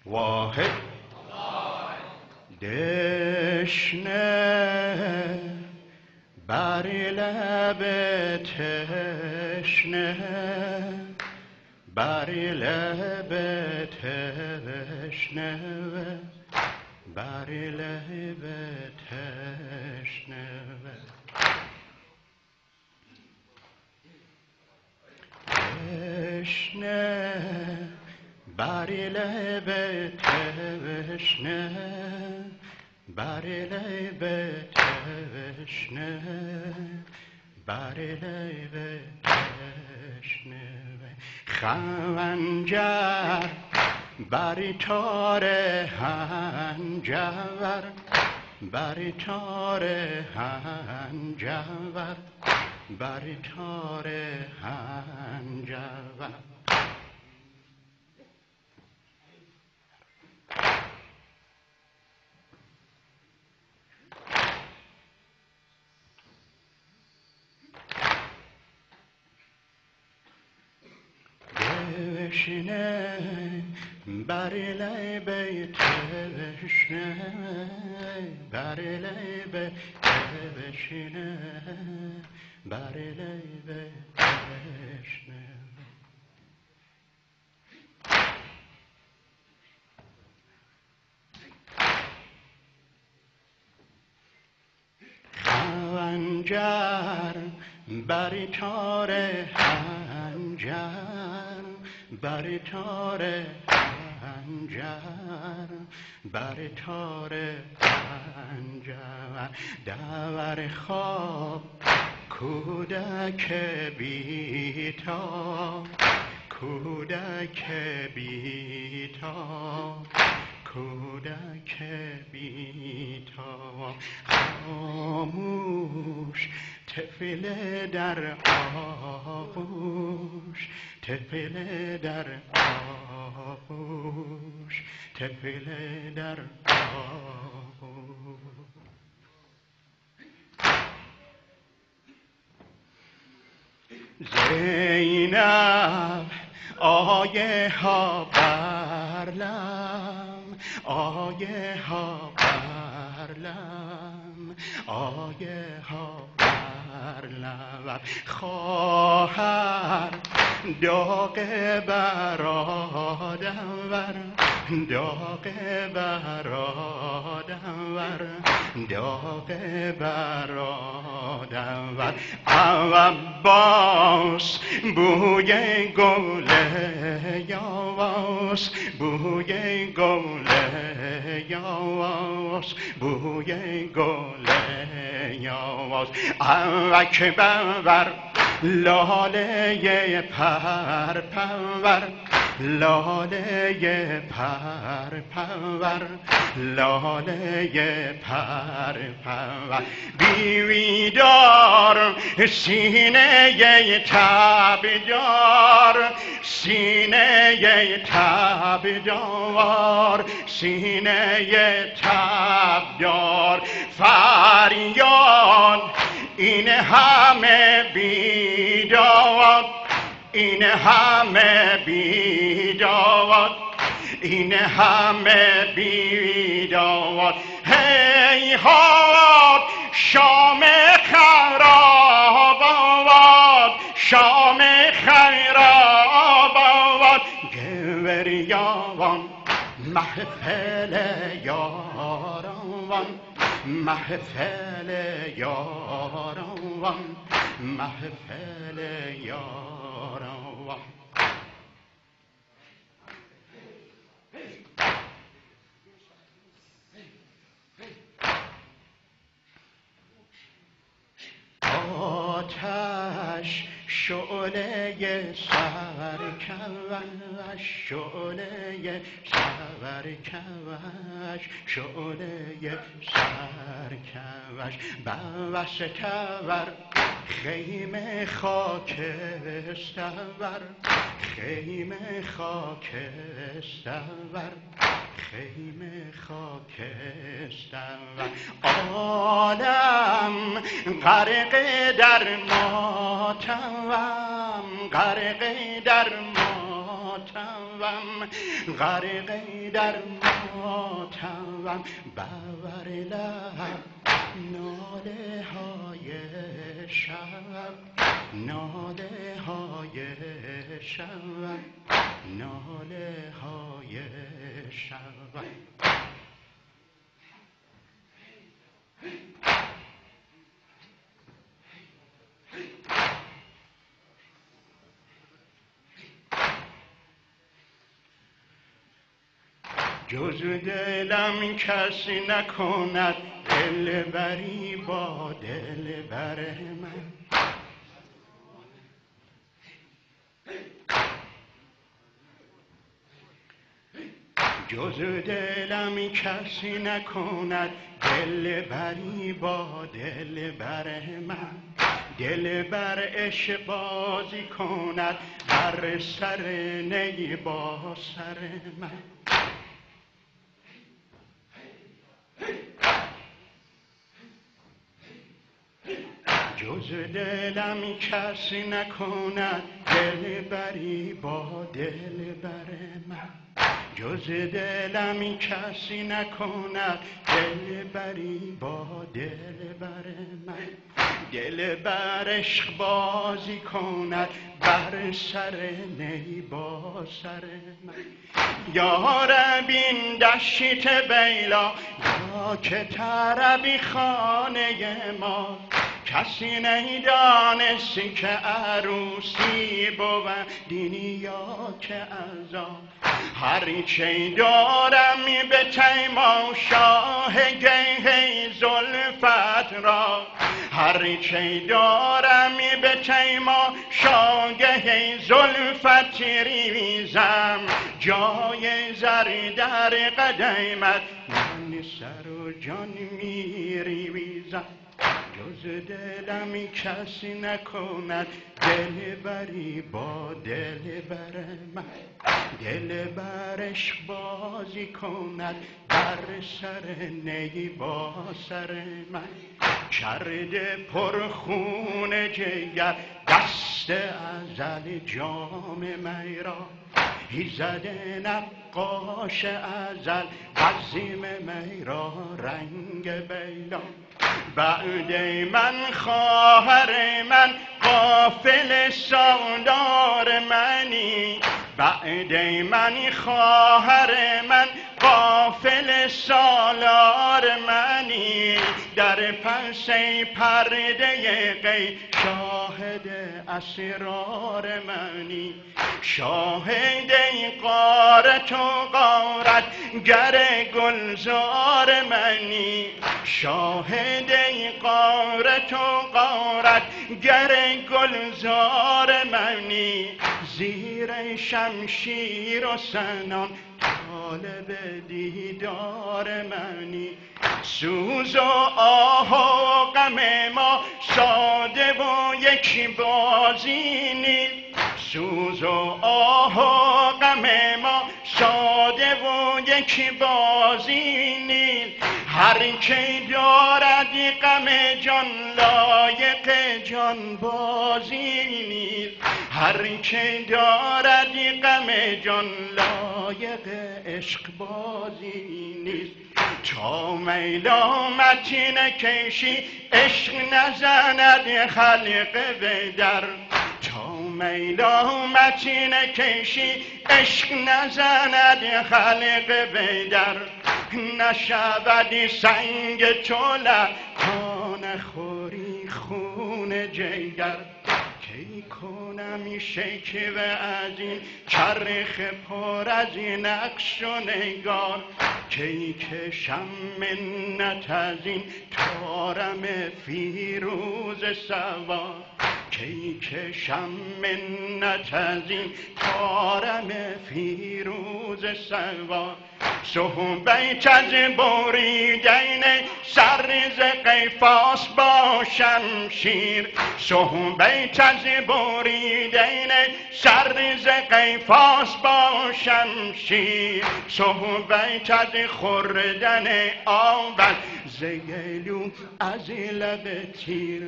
واحد دشنه بر لب تشنه بر لب تشنه بر لب تشنه تشنه بر لب تشنه بر لب تشنه بر لب تشنه خنجر بر تار هنجر بر تار هنجر بر تار هنجر تشنه بر لب تشنه بر لب تشنه بر لب تشنه خنجر بر تار هنجر بر تار هنجر بر تار هنجر در خواب کودک بی‌تاب کودک بی‌تاب کودک بی‌تاب خاموش طفل در آغوش طفل در آغوش طفل در آغوش زینب آیه ها بر لم آیه ها بر لم آیه ها بر لم خواهر داغ برادر داغ برادر داغ برادر عباس بوی گل یاس بوی گل یاس بوی گل یاس اکبر لاله پر پرور لاله پر پرور لاله پر پرور بیویدار سینه تابدار سینه تابدار سینه تابدار فریاد این همه بیداد این همه بیداد این همه بیداد هیهات شام خراب آباد شام خراب آباد گوریان محفل یاران محفل یاران محفل یاران آتش شعله سرکش شعله سرکش شعله سرکش بوستور خیمه خاکستر خیمه خاکستر خیمه خاکستر عالم غرق در ماتم غرق در ماتم ماتمم غرقه در ماتمم بر لب ناله های شب ناله های شب ناله های شب جز دلم کسی نکند دلبری با دلبر من جز دلم کسی نکند دلبری با دلبر من دلبر عشق بازی کند بر سر نی با سر من جز دلم کسی نکند دلبری با دلبر من جز دلم کسی نکند دلبری با دلبر من دلبر عشق بازی کند بر سر نی با سر من یا رب این دشت بیلا یا که طربی خانه ما کسی نیدانستی که عروسی بود دینی یا که عذاب هرچه دارم به تماشای گه زلفت را هرچه دارم به تماشای زلفت ریزم جای زر در قدمت من سر و جان میریزم جز دلم کسی نکند دلبری با دلبر من دلبر عشق بازی کند بر سر نی با سر من کرده پرخون جگر دست ازل جام می را ایزد نقاش ازل عظیم می را رنگ بیلا بعد من خواهر من غافل سالار منی بعد من خواهر من غافل سالار منی در پس پرده غیب شاهد اسرار منی شاهد غارت و غارت گر گلزار منی شاهد غارت و غارت گر گلزار منی زیر شمشیر و سنان طالب دیدار منی سوز و آه و غم ما ساده و یک بازی نیست سوز و آه و غم ما ساده و یک بازی نیست هر که دارد غم جان لایق جان بازی نیست هر که دارد غم جان لایق عشق بازی نیست تا میلامتی نکشی عشق نزند خلق بدر تا میلامتی نکشی عشق نزند خلق بدر نشود سنگ طلب تا نخوری خون جگر کی کنم شکوه از این چرخ پر از نقش و نگار کی کشم منت از این طارم فیروز سوار کی کشم منت از این طارم فیروز سوار صحبت از بریدن سرز قیفاس با شمشیر صحبت از بریدن سرز قیفاس با شمشیر صحبت از خوردن آب ز گلو از لب تیر